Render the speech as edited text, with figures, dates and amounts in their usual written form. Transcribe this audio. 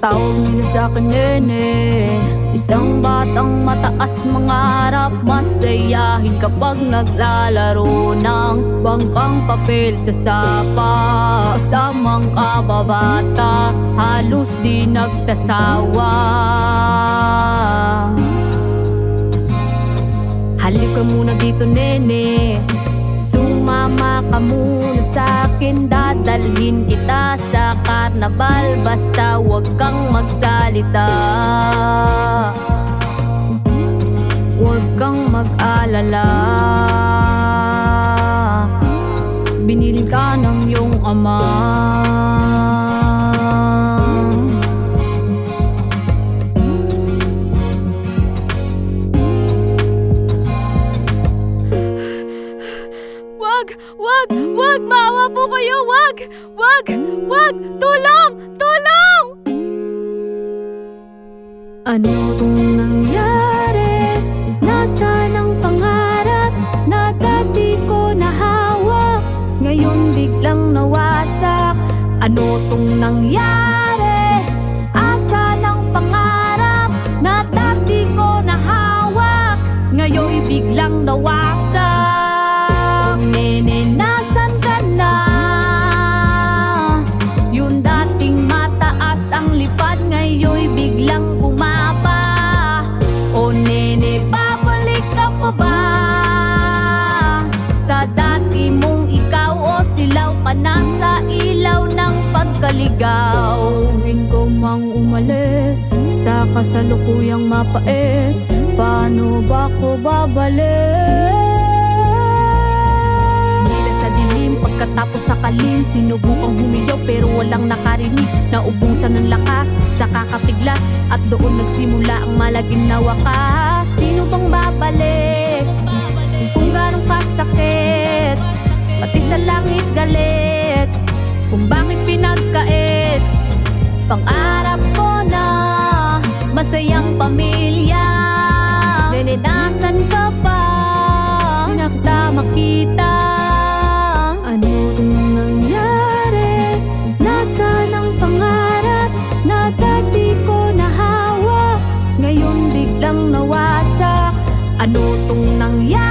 Tawag nila sa'kin nene, isang batang mataas mangarap. Masayahin kapag naglalaro ng bangkang papel sa sapa. Kasamang kababata, halos di nagsasawa. Halika muna dito nene, sumama ka muna sa'kin. Dadalhin kita sa karnabal, basta wag kang magsalita. Wag kang mag-alala, binilin ka ng iyong ama. Wag! Maawa po kayo! Wag! Tulong! Ano kung nangyari? Nasaan ang pangarap na dati ko nahawak, ngayon biglang nawasak? Ano tong nangyari? Asan ang pangarap na dati ko nahawak, ngayon biglang nawasak? Nene, nasan ka na? Yung dating mataas ang lipad, ngayon biglang bumaba. O nene, babalik ka pa ba sa dati mong ikaw? O silaw ka na sa ilaw ng pagkaligaw? Sabihin ko mang umalis sa kasalukuyang mapait, paano ba ko babalik? Pagkatapos sa kalin, sinubukang humiyaw pero walang nakarinig. Naubusan ng lakas sa kakapiglas, at doon nagsimula ang malagim na wakas. Sino bang babalik? Kung ganong kasakit, pati sa langit galit, kung bakit pinagkait pangarap ko na masayang pamilya. Nene, nasan ka pa? Di na kita makita. Ano kung nangyari? Nasaan ang pangarap na dati ko nahawak, ngayon biglang nawasak? Ano tong nangyari?